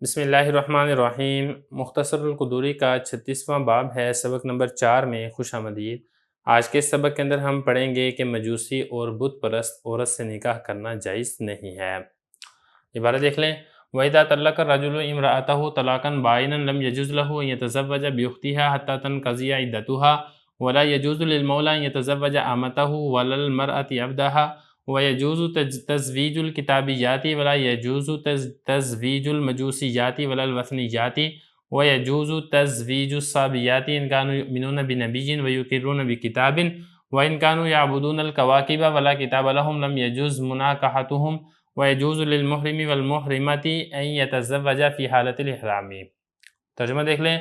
بسم اللہ الرحمن الرحیم۔ مختصر القدوری کا 36واں باب ہے، سبق نمبر 4 میں خوش آمدید۔ آج کے سبق کے اندر ہم پڑھیں گے کہ مجوسی اور بت پرست عورت سے نکاح کرنا جائز نہیں ہے۔ عبارت دیکھ لیں۔ وَإِذَا طَلَّقَ الرَّجُلُ امْرَأَتَهُ طَلَاقًا بَائِنًا لَمْ يَجُزْ لَهُ أَن يَتَزَوَّجَ بِأُخْتِهَا حَتَّى تَنْقَضِيَ عِدَّتُهَا وَلَا يَجُوزُ لِلْمَوْلَىٰ أَن يَتَزَوَّجَ أَمَتَهُ وَلَا الْمَرْأَةَ عَبْدَهَا وَيَجُوزُ تَزْوِيجُ الْكِتَابِيَّاتِ وَلَا يَجُوزُ تَزْوِيجُ الْمَجُوسِيَّاتِ وَلَا الْوَثْنِيَّاتِ وَيَجُوزُ تَزْوِيجُ الصَّابِيَّاتِ إِنْ كَانُوا يُؤْمِنُونَ بِنَبِيٍّ وَيُقِرُّونَ بِكِتَابٍ وَإِنْ كَانُوا يَعْبُدُونَ الْكَوَاكِبَ وَلَا كِتَابَ لَهُمْ لَمْ يَجُزْ مُنَاكَحَتُهُمْ وَيَجُوزُ لِلْمُحْرِمِ وَالْمُحْرِمَةِ أَن يَتَزَوَّجَ فِي حَالَةِ الْإِحْرَامِ۔ ترجمہ دیکھ لیں۔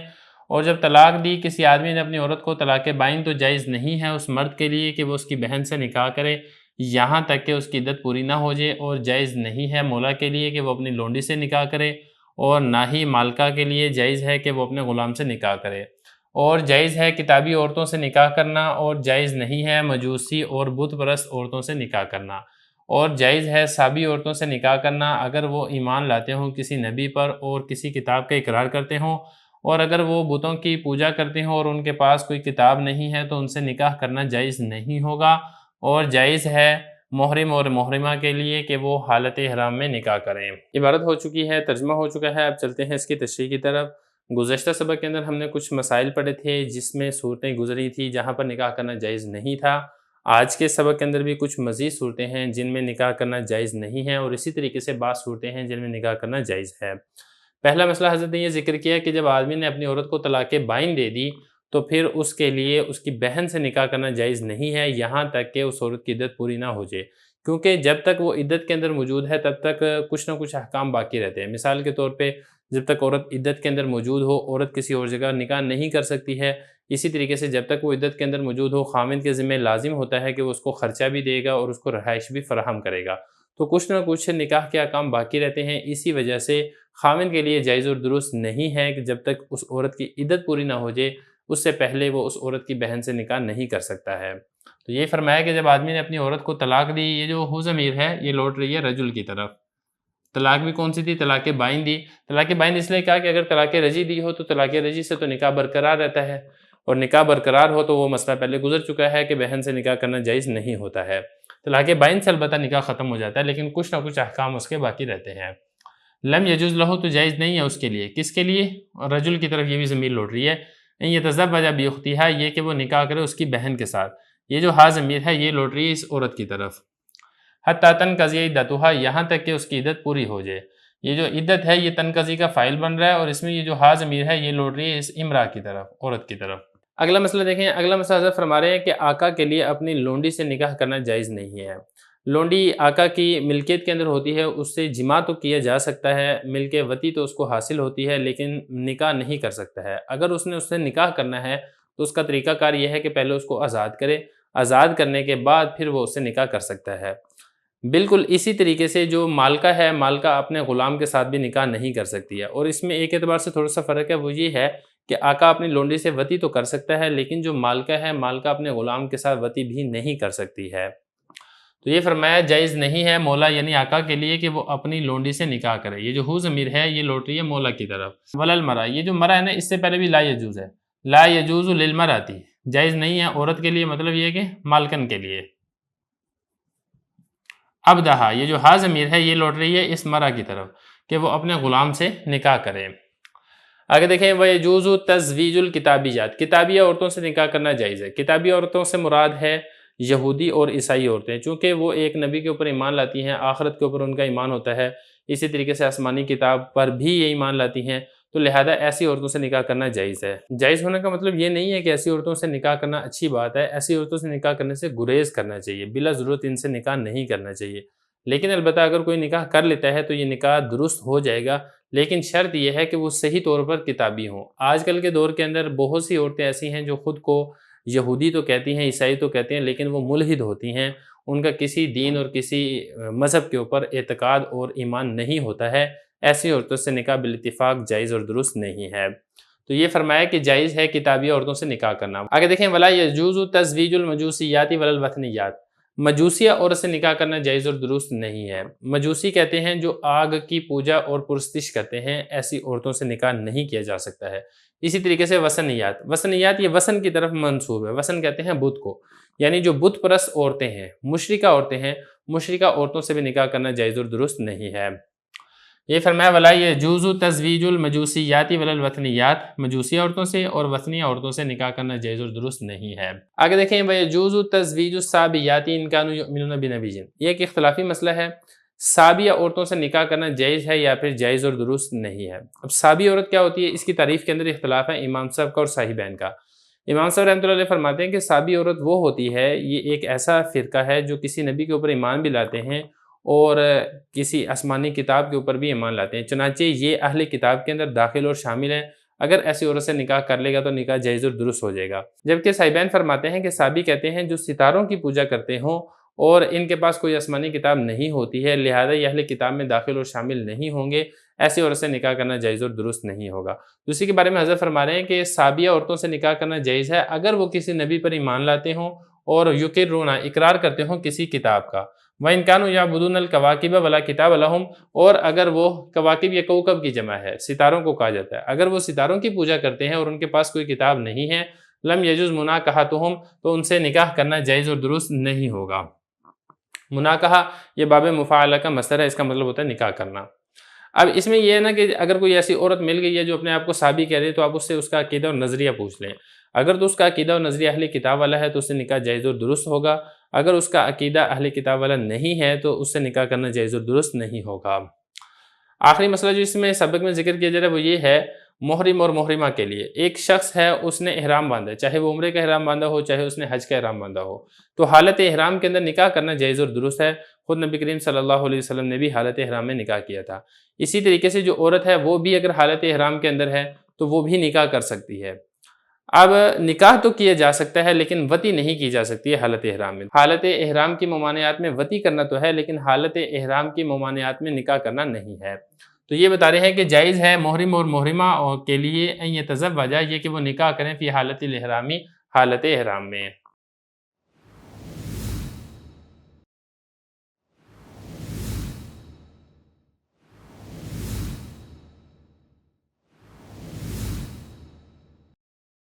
اور جب طلاق دی کسی آدمی نے اپنی عورت کو طلاق بائن، تو جائز نہیں ہے اس مرد کے لیے کہ وہ اس کی بہن سے نکاح کرے یہاں تک کہ اس کی عدت پوری نہ ہو جائے، اور جائز نہیں ہے مولا کے لیے کہ وہ اپنی لونڈی سے نکاح کرے، اور نہ ہی مالکہ کے لیے جائز ہے کہ وہ اپنے غلام سے نکاح کرے، اور جائز ہے کتابی عورتوں سے نکاح کرنا، اور جائز نہیں ہے مجوسی اور بت پرست عورتوں سے نکاح کرنا، اور جائز ہے سابی عورتوں سے نکاح کرنا اگر وہ ایمان لاتے ہوں کسی نبی پر اور کسی کتاب کا اقرار کرتے ہوں، اور اگر وہ بتوں کی پوجا کرتے ہوں اور ان کے پاس کوئی کتاب نہیں ہے تو ان سے نکاح کرنا جائز نہیں ہوگا، اور جائز ہے محرم اور محرمہ کے لیے کہ وہ حالت احرام میں نکاح کریں۔ عبارت ہو چکی ہے، ترجمہ ہو چکا ہے، اب چلتے ہیں اس کی تشریح کی طرف۔ گزشتہ سبق کے اندر ہم نے کچھ مسائل پڑھے تھے جس میں صورتیں گزری تھی جہاں پر نکاح کرنا جائز نہیں تھا۔ آج کے سبق کے اندر بھی کچھ مزید صورتیں ہیں جن میں نکاح کرنا جائز نہیں ہے، اور اسی طریقے سے بعض صورتیں ہیں جن میں نکاح کرنا جائز ہے۔ پہلا مسئلہ حضرت نے یہ ذکر کیا کہ جب آدمی نے اپنی عورت کو طلاق بائن دے دی تو پھر اس کے لیے اس کی بہن سے نکاح کرنا جائز نہیں ہے یہاں تک کہ اس عورت کی عدت پوری نہ ہو جائے، کیونکہ جب تک وہ عدت کے اندر موجود ہے تب تک کچھ نہ کچھ احکام باقی رہتے ہیں۔ مثال کے طور پہ جب تک عورت عدت کے اندر موجود ہو، عورت کسی اور جگہ نکاح نہیں کر سکتی ہے۔ اسی طریقے سے جب تک وہ عدت کے اندر موجود ہو، خامند کے ذمہ لازم ہوتا ہے کہ وہ اس کو خرچہ بھی دے گا اور اس کو رہائش بھی فراہم کرے گا، تو کچھ نہ کچھ نکاح کے احکام باقی رہتے ہیں۔ اسی وجہ سے خامند کے لیے جائز اور درست نہیں ہے کہ جب تک اس عورت کی عدت پوری نہ ہو جائے اس سے پہلے وہ اس عورت کی بہن سے نکاح نہیں کر سکتا ہے۔ تو یہ فرمایا کہ جب آدمی نے اپنی عورت کو طلاق دی، یہ جو ہو ضمیر ہے یہ لوٹ رہی ہے رجل کی طرف۔ طلاق بھی کون سی تھی؟ طلاق بائن دی۔ طلاق بائن اس لیے کہا کہ اگر طلاق رجی دی ہو تو طلاق رجی سے تو نکاح برقرار رہتا ہے، اور نکاح برقرار ہو تو وہ مسئلہ پہلے گزر چکا ہے کہ بہن سے نکاح کرنا جائز نہیں ہوتا ہے۔ طلاق بائن سے البتہ نکاح ختم ہو جاتا ہے لیکن کچھ نہ کچھ احکام اس کے باقی رہتے ہیں۔ لم یجوز لہو تو جائز نہیں ہے اس کے لیے، کس کے لیے؟ رجل کی طرف یہ بھی ضمیر لوٹ رہی ہے۔ ان یتزوج باختیہا، یہ کہ وہ نکاح کرے اس کی بہن کے ساتھ، یہ جو ہا ضمیر ہے یہ لوٹ رہی ہے اس عورت کی طرف۔ حتی تنقضی عدتہا، یہاں تک کہ اس کی عدت پوری ہو جائے۔ یہ جو عدت ہے یہ تنقضی کا فاعل بن رہا ہے، اور اس میں یہ جو ہا ضمیر ہے یہ لوٹ رہی ہے اس امرا کی طرف، عورت کی طرف۔ اگلا مسئلہ دیکھیں۔ اگلا مسئلہ حضرت فرما رہے ہیں کہ آقا کے لیے اپنی لونڈی سے نکاح کرنا جائز نہیں ہے۔ لونڈی آقا کی ملکیت کے اندر ہوتی ہے، اس سے جماع تو کیا جا سکتا ہے، ملک وطی تو اس کو حاصل ہوتی ہے، لیکن نکاح نہیں کر سکتا ہے۔ اگر اس نے اس سے نکاح کرنا ہے تو اس کا طریقہ کار یہ ہے کہ پہلے اس کو آزاد کرے، آزاد کرنے کے بعد پھر وہ اس سے نکاح کر سکتا ہے۔ بالکل اسی طریقے سے جو مالکہ ہے، مالکہ اپنے غلام کے ساتھ بھی نکاح نہیں کر سکتی ہے، اور اس میں ایک اعتبار سے تھوڑا سا فرق ہے، وہ یہ ہے کہ آقا اپنی لونڈی سے وطی تو کر سکتا ہے، لیکن جو مالکہ ہے، مالکہ اپنے غلام کے ساتھ وطی بھی نہیں کر سکتی ہے۔ تو یہ فرمایا جائز نہیں ہے مولا یعنی آقا کے لیے کہ وہ اپنی لونڈی سے نکاح کرے۔ یہ جو ہو ضمیر ہے یہ لوٹ رہی ہے مولا کی طرف۔ ولل مرا، یہ جو مرا ہے نا اس سے پہلے بھی لا یجوز ہے، لا یجوز للمراتی، جائز نہیں ہے عورت کے لیے، مطلب یہ کہ مالکن کے لیے۔ عبدہا، یہ جو ہا ضمیر ہے یہ لوٹ رہی ہے اس مرا کی طرف کہ وہ اپنے غلام سے نکاح کرے۔ آگے دیکھیں وَيَجُوزُ تَزْوِيجُ الْكِتَابِيَّاتِ، کتابی عورتوں سے نکاح کرنا جائز ہے۔ کتابی عورتوں سے مراد ہے یہودی اور عیسائی عورتیں، چونکہ وہ ایک نبی کے اوپر ایمان لاتی ہیں، آخرت کے اوپر ان کا ایمان ہوتا ہے، اسی طریقے سے آسمانی کتاب پر بھی یہ ایمان لاتی ہیں، تو لہذا ایسی عورتوں سے نکاح کرنا جائز ہے۔ جائز ہونے کا مطلب یہ نہیں ہے کہ ایسی عورتوں سے نکاح کرنا اچھی بات ہے، ایسی عورتوں سے نکاح کرنے سے گریز کرنا چاہیے، بلا ضرورت ان سے نکاح نہیں کرنا چاہیے۔ لیکن البتہ اگر کوئی نکاح کر لیتا ہے تو یہ نکاح درست ہو جائے گا، لیکن شرط یہ ہے کہ وہ صحیح طور پر کتابی ہوں۔ آج کل کے دور کے اندر بہت سی عورتیں ایسی ہیں جو خود کو یہودی تو کہتی ہیں، عیسائی تو کہتے ہیں، لیکن وہ ملحد ہوتی ہیں، ان کا کسی دین اور کسی مذہب کے اوپر اعتقاد اور ایمان نہیں ہوتا ہے۔ ایسی عورتوں سے نکاح بالاتفاق جائز اور درست نہیں ہے۔ تو یہ فرمایا کہ جائز ہے کتابی عورتوں سے نکاح کرنا۔ آگے دیکھیں ولا یجوز تزویج المجوسیات ولا الوثنیات، مجوسیہ عورت سے نکاح کرنا جائز اور درست نہیں ہے۔ مجوسی کہتے ہیں جو آگ کی پوجا اور پرستش کرتے ہیں، ایسی عورتوں سے نکاح نہیں کیا جا سکتا ہے۔ اسی طریقے سے وثنیات یہ وثن کی طرف منسوب ہے۔ وثن کہتے ہیں بت کو، یعنی جو بت پرست عورتیں ہیں، مشرکہ عورتیں ہیں، مشرکہ عورتوں سے بھی نکاح کرنا جائز اور درست نہیں ہے۔ یہ فرمایا ولا یجوز تزویج المجوسیات ولا الوثنیات، مجوسی عورتوں سے اور وثنی عورتوں سے نکاح کرنا جائز اور درست نہیں ہے۔ آگے دیکھیں ویجوز تزویج الصابیات ان کانوا یؤمنون بنبی، یہ ایک اختلافی مسئلہ ہے، صابیہ عورتوں سے نکاح کرنا جائز ہے یا پھر جائز اور درست نہیں ہے۔ اب صابی عورت کیا ہوتی ہے، اس کی تعریف کے اندر اختلاف ہے امام صاحب کا اور صاحبین کا۔ امام صاحب رحمۃ اللہ علیہ فرماتے ہیں کہ صابی عورت وہ ہوتی ہے، یہ ایک ایسا فرقہ ہے جو کسی نبی کے اوپر ایمان بھی لاتے ہیں اور کسی آسمانی کتاب کے اوپر بھی ایمان لاتے ہیں، چنانچہ یہ اہل کتاب کے اندر داخل اور شامل ہیں۔ اگر ایسی عورت سے نکاح کر لے گا تو نکاح جائز اور درست ہو جائے گا۔ جبکہ صاحبین فرماتے ہیں کہ صابی کہتے ہیں جو ستاروں کی پوجا کرتے ہوں اور ان کے پاس کوئی آسمانی کتاب نہیں ہوتی ہے، لہذا یہ اہل کتاب میں داخل اور شامل نہیں ہوں گے، ایسی عورت سے نکاح کرنا جائز اور درست نہیں ہوگا۔ دوسری کے بارے میں حضرت فرما رہے ہیں کہ صابیہ عورتوں سے نکاح کرنا جائز ہے اگر وہ کسی نبی پر ایمان لاتے ہوں اور یقرون اقرار کرتے ہوں کسی کتاب کا، وَإِن كَانُوا يَعْبُدُونَ الْكَوَاكِبَ وَلَا كِتَابَ لَهُمْ، اور اگر وہ کواکب یا کوکب کی جمع ہے، ستاروں کو کہا جاتا ہے، اگر وہ ستاروں کی پوجا کرتے ہیں اور ان کے پاس کوئی کتاب نہیں ہے، لم یجوز مناکحتہم، تو ان سے نکاح کرنا جائز اور درست نہیں ہوگا۔ مناکحہ یہ باب مفاعلہ کا مصدر ہے، اس کا مطلب ہوتا ہے نکاح کرنا۔ اب اس میں یہ ہے نا کہ اگر کوئی ایسی عورت مل گئی ہے جو اپنے آپ کو صابی کہہ رہی ہے تو آپ اس سے اس کا عقیدہ اور نظریہ پوچھ لیں۔ اگر تو اس کا عقیدہ اور نظریہ اہل کتاب والا ہے تو اس سے نکاح جائز اور درست ہوگا، اگر اس کا عقیدہ اہل کتاب والا نہیں ہے تو اس سے نکاح کرنا جائز اور درست نہیں ہوگا۔ آخری مسئلہ جو اس میں سبق میں ذکر کیا جا رہا ہے وہ یہ ہے، محرم اور محرمہ کے لیے ایک شخص ہے، اس نے احرام باندھا ہے، چاہے وہ عمرے کا احرام باندھا ہو چاہے اس نے حج کا احرام باندھا ہو، تو حالت احرام کے اندر نکاح کرنا جائز اور درست ہے۔ خود نبی کریم صلی اللہ علیہ وسلم نے بھی حالت احرام میں نکاح کیا تھا۔ اسی طریقے سے جو عورت ہے وہ بھی اگر حالت احرام کے اندر ہے تو وہ بھی نکاح کر سکتی ہے۔ اب نکاح تو کیا جا سکتا ہے لیکن وطی نہیں کی جا سکتی ہے حالت احرام میں۔ حالت احرام کی ممانعات میں وطی کرنا تو ہے لیکن حالت احرام کی ممانعات میں نکاح کرنا نہیں ہے۔ تو یہ بتا رہے ہیں کہ جائز ہے محرم اور محرمہ کے لیے ان یتزوجا، یہ کہ وہ نکاح کریں فی حالت الاحرامی، حالت احرام میں۔